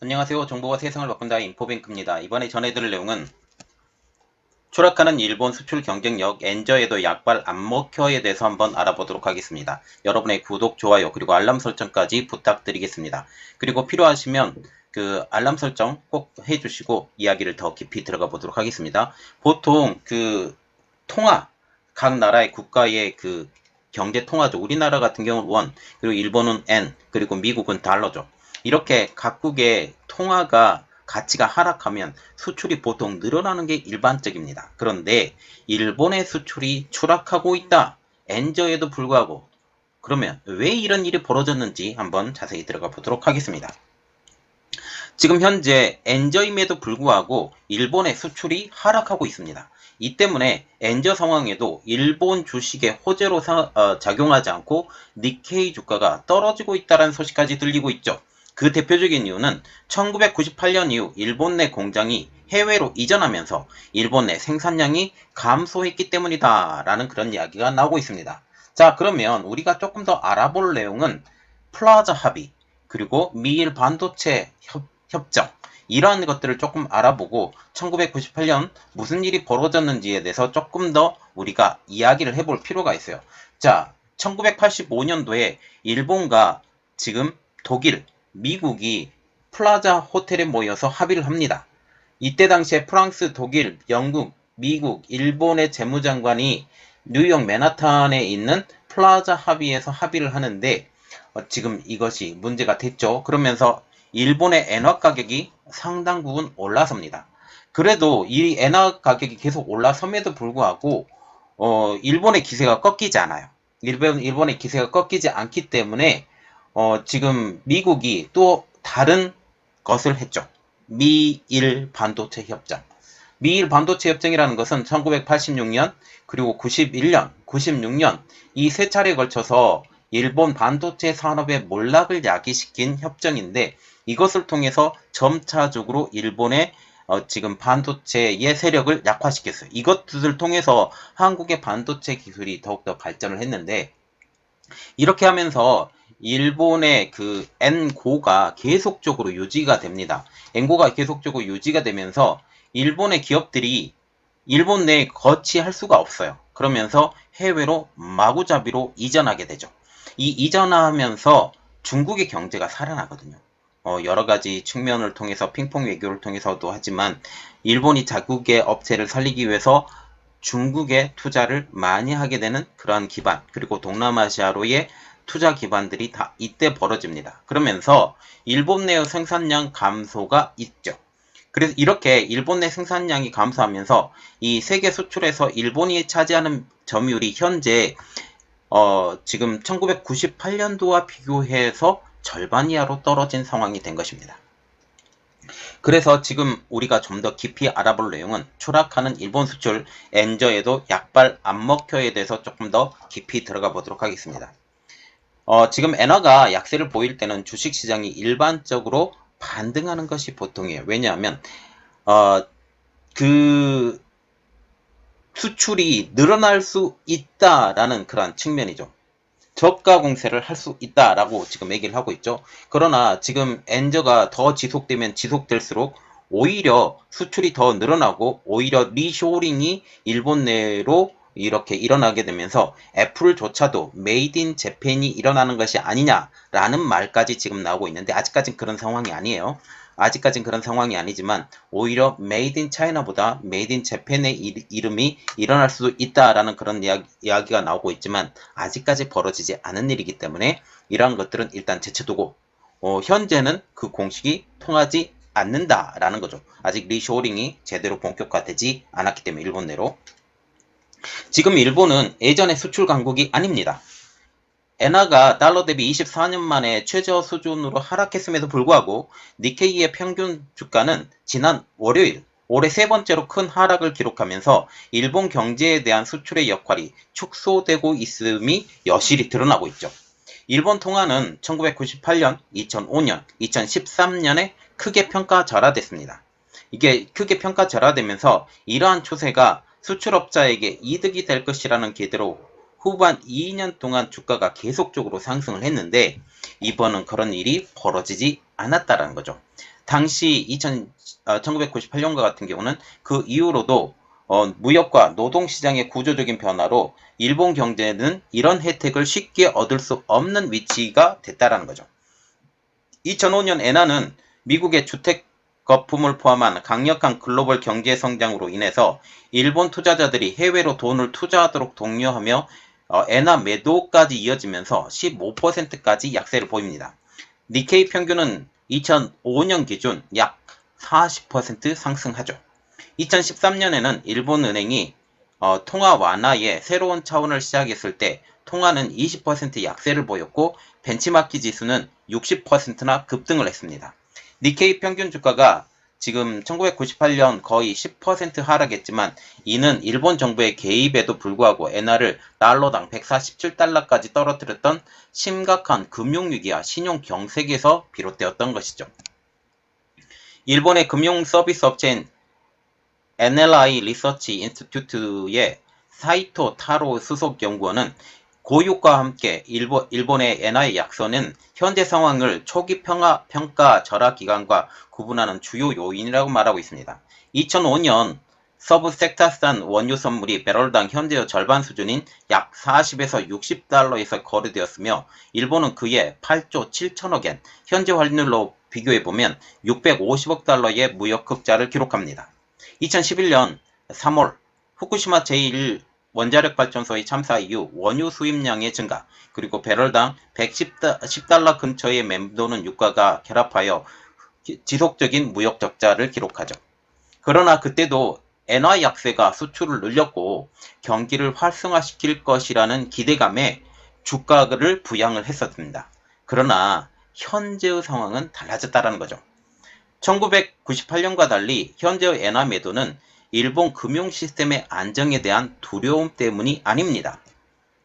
안녕하세요. 정보가 세상을 바꾼다 인포뱅크입니다. 이번에 전해드릴 내용은 추락하는 일본 수출 경쟁력 엔저에도 약발 안 먹혀에 대해서 한번 알아보도록 하겠습니다. 여러분의 구독, 좋아요, 그리고 알람 설정까지 부탁드리겠습니다. 그리고 필요하시면 그 알람 설정 꼭 해주시고 이야기를 더 깊이 들어가 보도록 하겠습니다. 보통 그 통화, 각 나라의 국가의 그 경제 통화죠. 우리나라 같은 경우는 원, 그리고 일본은 엔, 그리고 미국은 달러죠. 이렇게 각국의 통화가 가치가 하락하면 수출이 보통 늘어나는 게 일반적입니다. 그런데 일본의 수출이 추락하고 있다. 엔저에도 불구하고 그러면 왜 이런 일이 벌어졌는지 한번 자세히 들어가 보도록 하겠습니다. 지금 현재 엔저임에도 불구하고 일본의 수출이 하락하고 있습니다. 이 때문에 엔저 상황에도 일본 주식의 호재로 작용하지 않고 니케이 주가가 떨어지고 있다는 소식까지 들리고 있죠. 그 대표적인 이유는 1998년 이후 일본 내 공장이 해외로 이전하면서 일본 내 생산량이 감소했기 때문이다 라는 그런 이야기가 나오고 있습니다. 자, 그러면 우리가 조금 더 알아볼 내용은 플라자 합의 그리고 미일 반도체 협정 이러한 것들을 조금 알아보고 1998년 무슨 일이 벌어졌는지에 대해서 조금 더 우리가 이야기를 해볼 필요가 있어요. 자, 1985년도에 일본과 지금 독일, 미국이 플라자 호텔에 모여서 합의를 합니다. 이때 당시에 프랑스, 독일, 영국, 미국, 일본의 재무장관이 뉴욕 맨하탄에 있는 플라자 합의에서 합의를 하는데 지금 이것이 문제가 됐죠. 그러면서 일본의 엔화 가격이 상당 부분 올라섭니다. 그래도 이 엔화 가격이 계속 올라섬에도 불구하고 일본의 기세가 꺾이지 않아요. 일본의 기세가 꺾이지 않기 때문에 지금 미국이 또 다른 것을 했죠. 미일 반도체 협정. 미일 반도체 협정이라는 것은 1986년 그리고 91년, 96년 이 세 차례에 걸쳐서 일본 반도체 산업의 몰락을 야기시킨 협정인데 이것을 통해서 점차적으로 일본의 지금 반도체의 세력을 약화시켰어요. 이것들을 통해서 한국의 반도체 기술이 더욱더 발전을 했는데 이렇게 하면서 일본의 그 엔고가 계속적으로 유지가 됩니다. 엔고가 계속적으로 유지가 되면서 일본의 기업들이 일본 내에 거치할 수가 없어요. 그러면서 해외로 마구잡이로 이전하게 되죠. 이 이전하면서 중국의 경제가 살아나거든요. 여러 가지 측면을 통해서 핑퐁 외교를 통해서도 하지만 일본이 자국의 업체를 살리기 위해서 중국에 투자를 많이 하게 되는 그러한 기반 그리고 동남아시아로의 투자 기반들이 다 이때 벌어집니다. 그러면서 일본 내의 생산량 감소가 있죠. 그래서 이렇게 일본 내 생산량이 감소하면서 이 세계 수출에서 일본이 차지하는 점유율이 현재 지금 1998년도와 비교해서 절반 이하로 떨어진 상황이 된 것입니다. 그래서 지금 우리가 좀 더 깊이 알아볼 내용은 추락하는 일본 수출 엔저에도 약발 안 먹혀에 대해서 조금 더 깊이 들어가 보도록 하겠습니다. 지금 엔화가 약세를 보일 때는 주식시장이 일반적으로 반등하는 것이 보통이에요. 왜냐하면 그 수출이 늘어날 수 있다라는 그런 측면이죠. 저가 공세를 할 수 있다라고 지금 얘기를 하고 있죠. 그러나 지금 엔저가 더 지속되면 지속될수록 오히려 수출이 더 늘어나고 오히려 리쇼링이 일본 내로 이렇게 일어나게 되면서 애플조차도 메이드 인 재팬이 일어나는 것이 아니냐라는 말까지 지금 나오고 있는데 아직까지는 그런 상황이 아니에요. 아직까진 그런 상황이 아니지만 오히려 메이드 인 차이나보다 메이드 인 재팬의 이름이 일어날 수도 있다라는 그런 이야기가 나오고 있지만 아직까지 벌어지지 않은 일이기 때문에 이러한 것들은 일단 제쳐두고 현재는 그 공식이 통하지 않는다라는 거죠. 아직 리쇼링이 제대로 본격화되지 않았기 때문에 일본 내로 지금 일본은 예전의 수출 강국이 아닙니다. 엔화가 달러 대비 24년 만에 최저 수준으로 하락했음에도 불구하고 니케이의 평균 주가는 지난 월요일 올해 세 번째로 큰 하락을 기록하면서 일본 경제에 대한 수출의 역할이 축소되고 있음이 여실히 드러나고 있죠. 일본 통화는 1998년, 2005년, 2013년에 크게 평가절하됐습니다. 이게 크게 평가절하되면서 이러한 추세가 수출업자에게 이득이 될 것이라는 기대로 후반 2년 동안 주가가 계속적으로 상승을 했는데 이번은 그런 일이 벌어지지 않았다는 거죠. 당시 1998년과 같은 경우는 그 이후로도 무역과 노동시장의 구조적인 변화로 일본 경제는 이런 혜택을 쉽게 얻을 수 없는 위치가 됐다라는 거죠. 2005년 엔화는 미국의 주택 거품을 포함한 강력한 글로벌 경제 성장으로 인해서 일본 투자자들이 해외로 돈을 투자하도록 독려하며 엔화 매도까지 이어지면서 15%까지 약세를 보입니다. 니케이 평균은 2005년 기준 약 40% 상승하죠. 2013년에는 일본은행이 통화 완화의 새로운 차원을 시작했을 때 통화는 20% 약세를 보였고 벤치마키 지수는 60%나 급등을 했습니다. 니케이 평균 주가가 지금 1998년 거의 10% 하락했지만 이는 일본 정부의 개입에도 불구하고 엔화를 달러당 147달러까지 떨어뜨렸던 심각한 금융위기와 신용 경색에서 비롯되었던 것이죠. 일본의 금융 서비스 업체인 NLI 리서치 인스티튜트의 사이토 타로 수석 연구원은 고유가와 함께 일본의 엔화의 약세는 현재 상황을 초기 평가 절하 기간과 구분하는 주요 요인이라고 말하고 있습니다. 2005년 서부 섹타산 원유 선물이 배럴당 현재의 절반 수준인 약 40에서 60달러에서 거래되었으며 일본은 그해 8조 7천억엔, 현재 환율로 비교해보면 650억 달러의 무역 흑자를 기록합니다. 2011년 3월 후쿠시마 제1 원자력발전소의 참사 이후 원유 수입량의 증가, 그리고 배럴당 110달러 근처의 맴도는 유가가 결합하여 지속적인 무역 적자를 기록하죠. 그러나 그때도 엔화 약세가 수출을 늘렸고 경기를 활성화시킬 것이라는 기대감에 주가를 부양을 했었습니다. 그러나 현재의 상황은 달라졌다는 거죠. 1998년과 달리 현재의 엔화 매도는 일본 금융 시스템의 안정에 대한 두려움 때문이 아닙니다.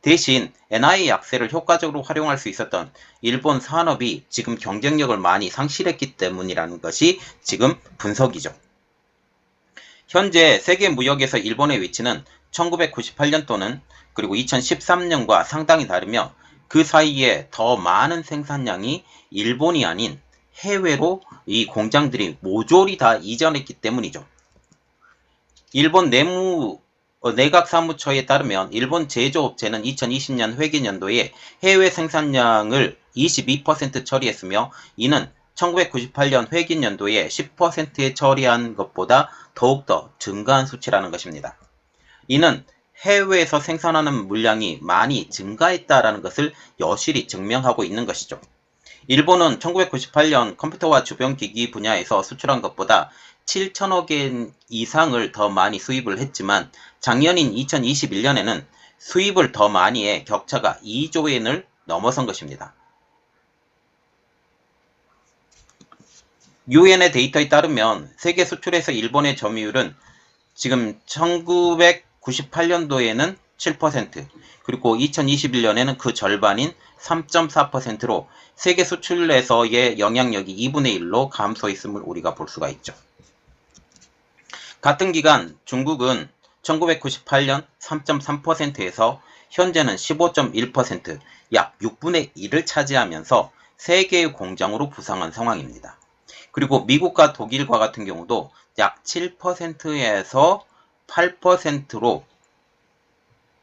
대신 엔화의 약세를 효과적으로 활용할 수 있었던 일본 산업이 지금 경쟁력을 많이 상실했기 때문이라는 것이 지금 분석이죠. 현재 세계 무역에서 일본의 위치는 1998년도는 그리고 2013년과 상당히 다르며 그 사이에 더 많은 생산량이 일본이 아닌 해외로 이 공장들이 모조리 다 이전했기 때문이죠. 일본 내각 사무처에 따르면 일본 제조업체는 2020년 회계연도에 해외 생산량을 22% 처리했으며 이는 1998년 회계연도에 10%에 처리한 것보다 더욱더 증가한 수치라는 것입니다. 이는 해외에서 생산하는 물량이 많이 증가했다는 것을 여실히 증명하고 있는 것이죠. 일본은 1998년 컴퓨터와 주변기기 분야에서 수출한 것보다 7천억엔 이상을 더 많이 수입을 했지만 작년인 2021년에는 수입을 더 많이 해 격차가 2조엔을 넘어선 것입니다. 유엔의 데이터에 따르면 세계 수출에서 일본의 점유율은 지금 1998년도에는 7%, 그리고 2021년에는 그 절반인 3.4%로 세계 수출에서의 영향력이 2분의 1로 감소했음을 우리가 볼 수가 있죠. 같은 기간 중국은 1998년 3.3%에서 현재는 15.1%, 약 6분의 1을 차지하면서 세계의 공장으로 부상한 상황입니다. 그리고 미국과 독일과 같은 경우도 약 7%에서 8%로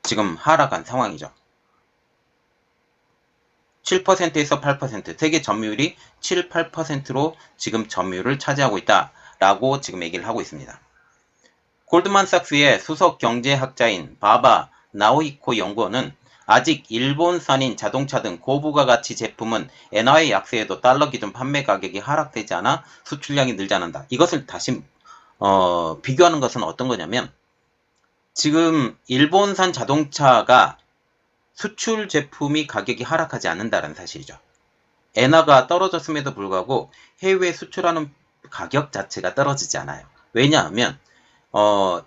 지금 하락한 상황이죠. 7%에서 8%, 세계 점유율이 7, 8%로 지금 점유율을 차지하고 있다라고 지금 얘기를 하고 있습니다. 골드만삭스의 수석 경제학자인 바바 나오히코 연구원은 아직 일본산인 자동차 등 고부가 가치 제품은 엔화의 약세에도 달러 기준 판매 가격이 하락되지 않아 수출량이 늘지 않는다. 이것을 다시 비교하는 것은 어떤 거냐면 지금 일본산 자동차가 수출 제품이 가격이 하락하지 않는다는 사실이죠. 엔화가 떨어졌음에도 불구하고 해외 수출하는 가격 자체가 떨어지지 않아요. 왜냐하면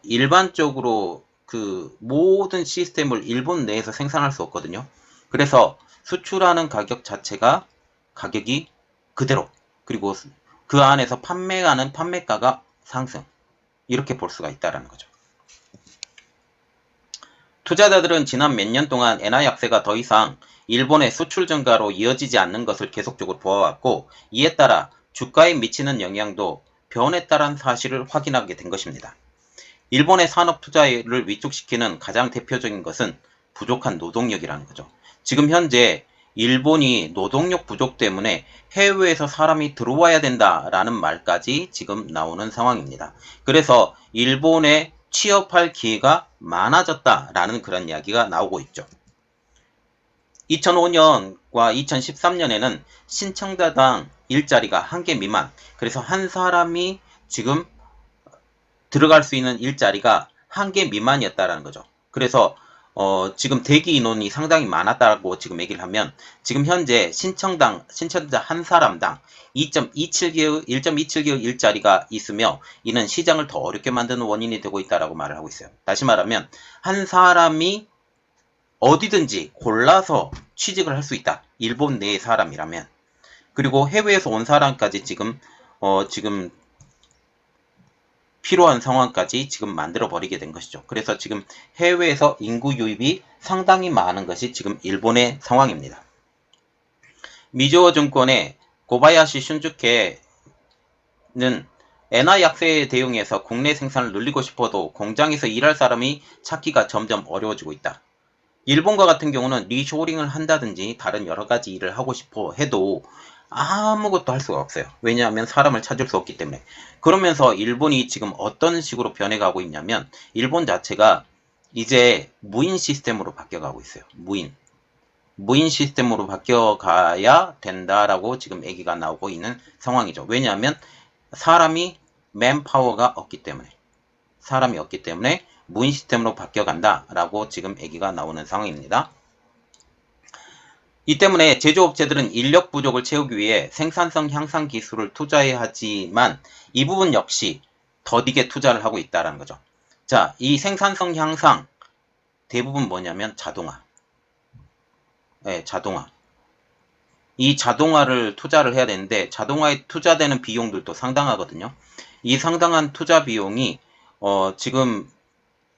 일반적으로 그 모든 시스템을 일본 내에서 생산할 수 없거든요. 그래서 수출하는 가격 자체가 가격이 그대로, 그리고 그 안에서 판매하는 판매가가 상승, 이렇게 볼 수가 있다는 거죠. 투자자들은 지난 몇 년 동안 엔화 약세가 더 이상 일본의 수출 증가로 이어지지 않는 것을 계속적으로 보아왔고, 이에 따라 주가에 미치는 영향도 변했다는 사실을 확인하게 된 것입니다. 일본의 산업 투자를 위축시키는 가장 대표적인 것은 부족한 노동력이라는 거죠. 지금 현재 일본이 노동력 부족 때문에 해외에서 사람이 들어와야 된다라는 말까지 지금 나오는 상황입니다. 그래서 일본에 취업할 기회가 많아졌다라는 그런 이야기가 나오고 있죠. 2005년과 2013년에는 신청자당 일자리가 1개 미만, 그래서 한 사람이 지금 들어갈 수 있는 일자리가 1개 미만이었다라는 거죠. 그래서 지금 대기 인원이 상당히 많았다고 지금 얘기를 하면 지금 현재 신청자 한 사람당 1.27개의 일자리가 있으며 이는 시장을 더 어렵게 만드는 원인이 되고 있다라고 말을 하고 있어요. 다시 말하면 한 사람이 어디든지 골라서 취직을 할 수 있다. 일본 내의 사람이라면. 그리고 해외에서 온 사람까지 지금 필요한 상황까지 지금 만들어 버리게 된 것이죠. 그래서 지금 해외에서 인구 유입이 상당히 많은 것이 지금 일본의 상황입니다. 미즈호 증권의 고바야시 슌즈케는 엔화 약세에 대응해서 국내 생산을 늘리고 싶어도 공장에서 일할 사람이 찾기가 점점 어려워지고 있다. 일본과 같은 경우는 리쇼링을 한다든지 다른 여러 가지 일을 하고 싶어 해도 아무것도 할 수가 없어요. 왜냐하면 사람을 찾을 수 없기 때문에. 그러면서 일본이 지금 어떤 식으로 변해가고 있냐면 일본 자체가 이제 무인 시스템으로 바뀌어가고 있어요. 무인 시스템으로 바뀌어가야 된다라고 지금 얘기가 나오고 있는 상황이죠. 왜냐하면 맨파워가 없기 때문에 무인 시스템으로 바뀌어간다라고 지금 얘기가 나오는 상황입니다. 이 때문에 제조업체들은 인력 부족을 채우기 위해 생산성 향상 기술을 투자해야 하지만 이 부분 역시 더디게 투자를 하고 있다는 거죠. 자, 이 생산성 향상 대부분 뭐냐면 자동화. 네, 자동화. 이 자동화를 투자를 해야 되는데 자동화에 투자되는 비용들도 상당하거든요. 이 상당한 투자 비용이 지금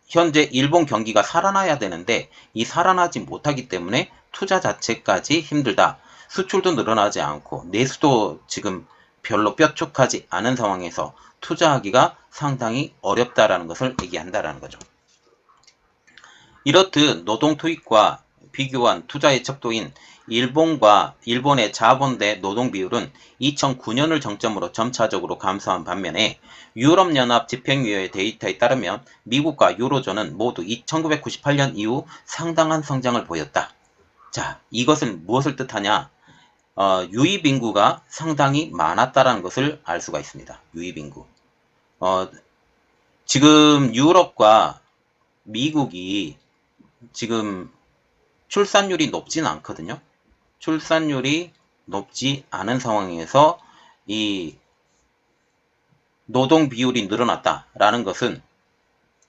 현재 일본 경기가 살아나야 되는데 이 살아나지 못하기 때문에 투자 자체까지 힘들다. 수출도 늘어나지 않고 내수도 지금 별로 뾰족하지 않은 상황에서 투자하기가 상당히 어렵다라는 것을 얘기한다라는 거죠. 이렇듯 노동 투입과 비교한 투자의 척도인 일본의 자본 대 노동 비율은 2009년을 정점으로 점차적으로 감소한 반면에 유럽연합 집행위원회 데이터에 따르면 미국과 유로존은 모두 1998년 이후 상당한 성장을 보였다. 자, 이것은 무엇을 뜻하냐? 유입 인구가 상당히 많았다는 것을 알 수가 있습니다. 유입 인구. 지금 유럽과 미국이 지금 출산율이 높지는 않거든요. 출산율이 높지 않은 상황에서 이 노동 비율이 늘어났다라는 것은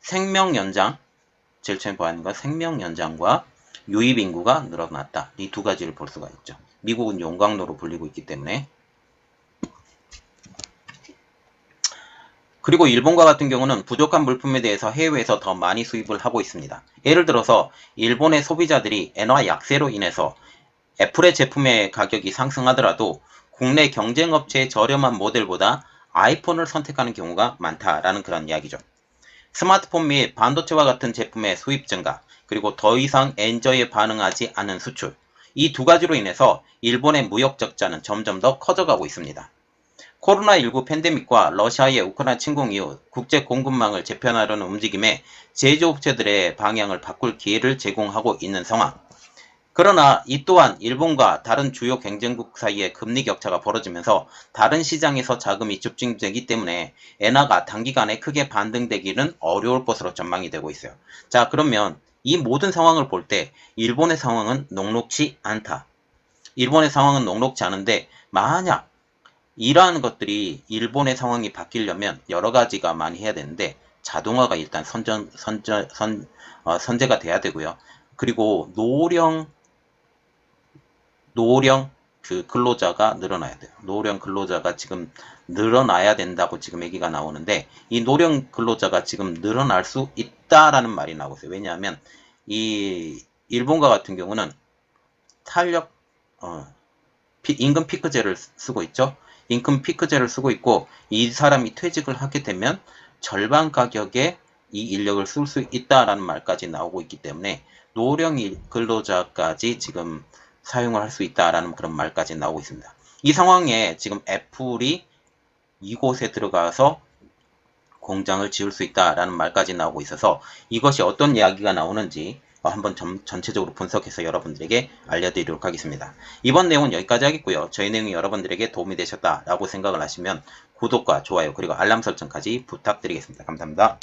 생명연장, 제일 처음 보아하는 건 생명연장과 유입 인구가 늘어났다. 이 두 가지를 볼 수가 있죠. 미국은 용광로로 불리고 있기 때문에. 그리고 일본과 같은 경우는 부족한 물품에 대해서 해외에서 더 많이 수입을 하고 있습니다. 예를 들어서 일본의 소비자들이 엔화 약세로 인해서 애플의 제품의 가격이 상승하더라도 국내 경쟁업체의 저렴한 모델보다 아이폰을 선택하는 경우가 많다라는 그런 이야기죠. 스마트폰 및 반도체와 같은 제품의 수입 증가, 그리고 더 이상 엔저에 반응하지 않은 수출, 이 두 가지로 인해서 일본의 무역 적자는 점점 더 커져가고 있습니다. 코로나19 팬데믹과 러시아의 우크라이나 침공 이후 국제 공급망을 재편하려는 움직임에 제조업체들의 방향을 바꿀 기회를 제공하고 있는 상황. 그러나 이 또한 일본과 다른 주요 경쟁국 사이의 금리 격차가 벌어지면서 다른 시장에서 자금이 집중되기 때문에 엔화가 단기간에 크게 반등되기는 어려울 것으로 전망이 되고 있어요. 자, 그러면 이 모든 상황을 볼 때 일본의 상황은 녹록지 않다. 일본의 상황은 녹록지 않은데 만약 이러한 것들이 일본의 상황이 바뀌려면 여러 가지가 많이 해야 되는데 자동화가 일단 선제가 돼야 되고요. 그리고 노령 그 근로자가 늘어나야 돼요. 노령 근로자가 지금 늘어나야 된다고 지금 얘기가 나오는데 이 노령 근로자가 지금 늘어날 수 있다라는 말이 나오고 있어요. 왜냐하면 이 일본과 같은 경우는 임금 피크제를 쓰고 있죠. 임금 피크제를 쓰고 있고 이 사람이 퇴직을 하게 되면 절반 가격에 이 인력을 쓸 수 있다라는 말까지 나오고 있기 때문에 노령 근로자까지 지금 사용을 할 수 있다라는 그런 말까지 나오고 있습니다. 이 상황에 지금 애플이 이곳에 들어가서 공장을 지을 수 있다라는 말까지 나오고 있어서 이것이 어떤 이야기가 나오는지 한번 전체적으로 분석해서 여러분들에게 알려드리도록 하겠습니다. 이번 내용은 여기까지 하겠고요. 저희 내용이 여러분들에게 도움이 되셨다라고 생각을 하시면 구독과 좋아요 그리고 알람 설정까지 부탁드리겠습니다. 감사합니다.